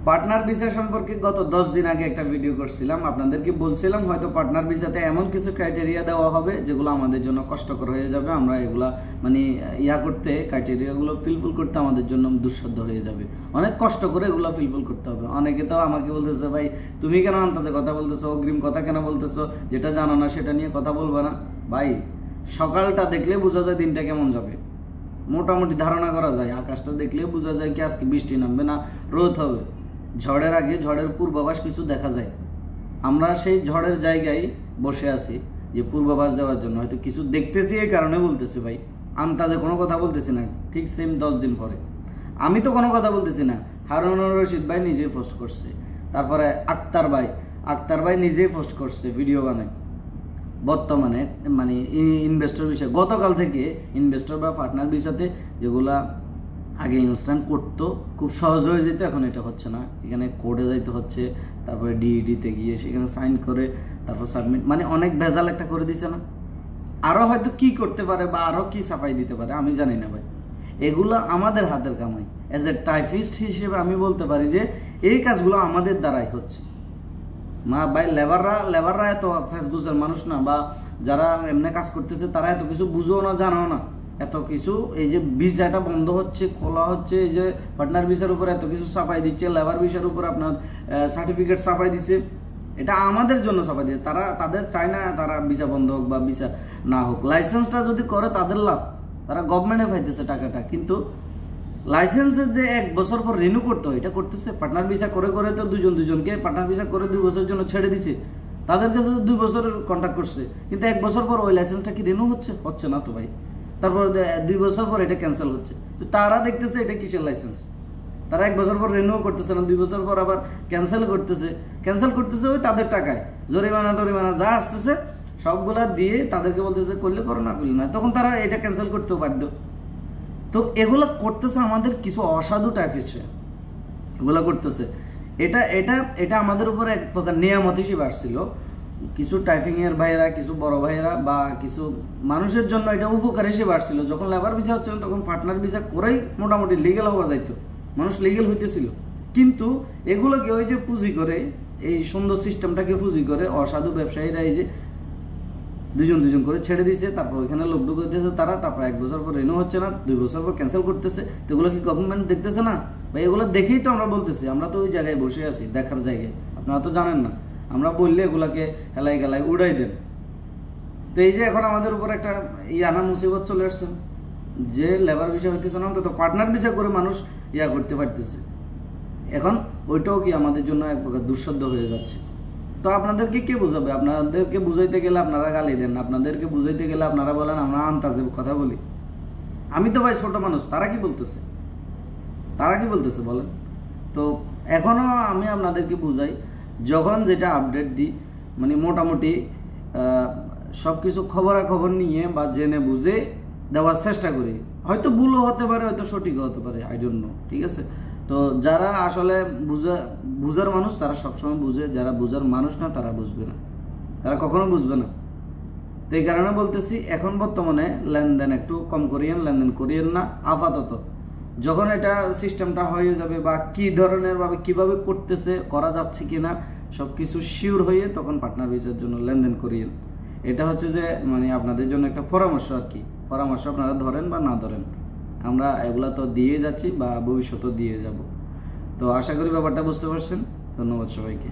Partner visa সম্পর্কে গত 10 দিন আগে একটা ভিডিও করছিলাম, আপনাদেরকে বলছিলাম হয়তো পার্টনার ভিসাতে এমন কিছু ক্রাইটেরিয়া দেওয়া হবে যেগুলো আমাদের জন্য কষ্টকর হয়ে যাবে, আমরা এগুলা মানে করতে ক্রাইটেরিয়াগুলো ফিলফিল করতে আমাদের জন্য দুঃসাধ্য হয়ে যাবে, অনেক কষ্ট করে এগুলো ফিলফিল করতে হবে। অনেকে তো আমাকে বলতেছে, ভাই তুমি কেন আন্তাজে কথা বলতেছো, অগ্রিম কথা কেন বলতেছো, যেটা জানো না সেটা নিয়ে কথা বলবে না। ভাই সকালটা দেখলে বোঝা যায় দিনটা কেমন যাবে, মোটামুটি ধারণা করা যায়, আকাশটা দেখলে বোঝা যায় কি আজকে বৃষ্টি নামবে না রোদ হবে, ঝড়ের আগে ঝড়ের পূর্বাভাস কিছু দেখা যায়। আমরা সেই ঝড়ের জায়গায় বসে আছি যে পূর্বাভাস দেওয়ার জন্য, হয়তো কিছু দেখতেছি এই কারণে বলতেছি ভাই, আন্তাজে কোনো কথা বলতেছি না। ঠিক সেম 10 দিন পরে আমি তো কোনো কথা বলতেছি না, হারুনুর রশিদ ভাই নিজেই পোস্ট করছে, তারপরে আক্তার ভাই নিজেই পোস্ট করছে ভিডিও বানায়। বর্তমানে মানে ইনভেস্টর বিষয় গতকাল থেকে ইনভেস্টর বা পার্টনার ভিসাতে যেগুলা আগে ইনস্ট্যান্ট করতো খুব সহজ হয়ে যেত, এখন এটা হচ্ছে না, এখানে কোডে যাইতে হচ্ছে, তারপরে ডিইডিতে গিয়ে সেখানে সাইন করে তারপর সাবমিট, মানে অনেক ভেজাল একটা করে দিছে না। আরও হয়তো কি করতে পারে বা আরও কি সাফাই দিতে পারে আমি জানি না ভাই, এগুলো আমাদের হাতের কামাই। অ্যাজ এ টাইপিস্ট হিসেবে আমি বলতে পারি যে এই কাজগুলো আমাদের দ্বারাই হচ্ছে। ভাই লেবাররা এত ফেসবুকের মানুষ না, বা যারা এমনি কাজ করতেছে তারা এত কিছু বুঝো না, জানো না এত কিছু। এই যে ভিসাটা বন্ধ হচ্ছে, খোলা হচ্ছে, এই যে পার্টনার ভিসার উপর এত কিছু ছাপাই দিচ্ছে, লেবার ভিসার উপর আপনার সার্টিফিকেট ছাপাই দিচ্ছে, এটা আমাদের জন্য ছাপাই দিচ্ছে। তাদের চায় না তারা ভিসা বন্ধ হোক বা ভিসা না হোক, লাইসেন্সটা যদি করে তাদের লাভ, তারা গভর্নমেন্টে পাইতেছে টাকাটা। কিন্তু লাইসেন্সের যে 1 বছর পর রিনিউ করতে হয়, এটা করতেছে। পার্টনার ভিসা করে তো দুজনকে পার্টনার ভিসা করে 2 বছরের জন্য ছেড়ে দিছে, তাদের কাছে 2 বছরের কন্ট্যাক্ট করছে, কিন্তু 1 বছর পর ওই লাইসেন্সটা কি রিনিউ হচ্ছে না তো ভাই। তারপর 2 বছর পর এটা ক্যান্সেল হচ্ছে, তো তারা দেখতেছে এটা কিসের লাইসেন্স। তারা 1 বছর পর রিনিউ করতেছে না, 2 বছর পর আবার ক্যান্সেল করতেছে ওই তাদের টাকায়। জরিমানা যা আসতেছে সবগুলা দিয়ে তাদেরকে বলতেছে করলে করো, না করলে না, তখন তারা এটা ক্যান্সেল করতেও বাধ্য। তো এগুলো করতেছে আমাদের কিছু অসাধু টাইপিস্টরা, এগুলো করতেছে। এটা আমাদের উপর এক প্রকার নিয়ামত হিসেবে আসছিল। কিছু টাইপিং এর ভাইয়েরা, কিছু বড় ভাইয়েরা বা কিছু মানুষের জন্য এটা উপকার হিসেবে আসছিল। যখন লেবার ভিসা হচ্ছিল তখন পার্টনার ভিসা করেই মোটামুটি লিগেল হওয়া যাইতো, মানুষ লিগেল হইতেছিল। কিন্তু এগুলোকে ওই যে পুঁজি করে, এই সুন্দর সিস্টেমটাকে পুঁজি করে অসাধু ব্যবসায়ীরা এই যে দুজন করে ছেড়ে দিচ্ছে, তারপর ওইখানে লোক ঢুকাইতেছে তারা, তারপর 1 বছর পর রিনিউ হচ্ছে না, 2 বছর পর ক্যান্সেল করতেছে। তো এগুলো কি গভর্নমেন্ট দেখতেছে না ভাই? এগুলো দেখেই তো আমরা বলতেছি, আমরা তো ওই জায়গায় বসে আছি দেখার জায়গায়, আপনারা তো জানেন না। আমরা বললে এগুলাকে হেলাই গেলাই উড়াই দেন। তো এই যে এখন আমাদের উপর একটা আনা মুসিবত চলে আসছে যে লেবার ভিসা হইতেছে না, অন্তত পার্টনার ভিসা করে মানুষ করতে পারতেছে। এখন ওইটাও কি আমাদের জন্য এক প্রকার দুঃসাধ্য হয়ে যাচ্ছে। তো আপনাদেরকে কে বুঝাবে? আপনাদেরকে বুঝাইতে গেলে আপনারা গালি দেন, আপনাদেরকে বুঝাইতে গেলে আপনারা বলেন আমরা আন্তাজে কথা বলি। আমি তো ভাই ছোট মানুষ, তারা কি বলতেছে বলেন। তো এখনো আমি আপনাদেরকে বুঝাই, যখন যেটা আপডেট দিই মানে মোটামুটি সব কিছু খবরাখবর নিয়ে বা জেনে বুঝে দেওয়ার চেষ্টা করি। হয়তো ভুলও হতে পারে, হয়তো সঠিকও হতে পারে, আই ডোন্ট নো, ঠিক আছে। তো যারা আসলে বুঝার মানুষ তারা সবসময় বুঝে, যারা বুঝার মানুষ না তারা বুঝবে না, তারা কখনো বুঝবে না। তো এই কারণে বলতেছি এখন বর্তমানে লেনদেন একটু কম লেনদেন করিয়েন না আপাতত। যখন এটা সিস্টেমটা হয়ে যাবে বা কি ধরনের ভাবে কিভাবে করা যাচ্ছে কিনা সবকিছু শিওর হয়ে তখন পার্টনার ভিসার জন্য লেনদেন করিয়েন। এটা হচ্ছে যে মানে আপনাদের জন্য একটা পরামর্শ আর কি, পরামর্শ আপনারা ধরেন বা না ধরেন, আমরা এগুলা তো দিয়ে যাচ্ছি বা ভবিষ্যতেও দিয়ে যাব। তো আশা করি ব্যাপারটা বুঝতে পারছেন। ধন্যবাদ সবাইকে।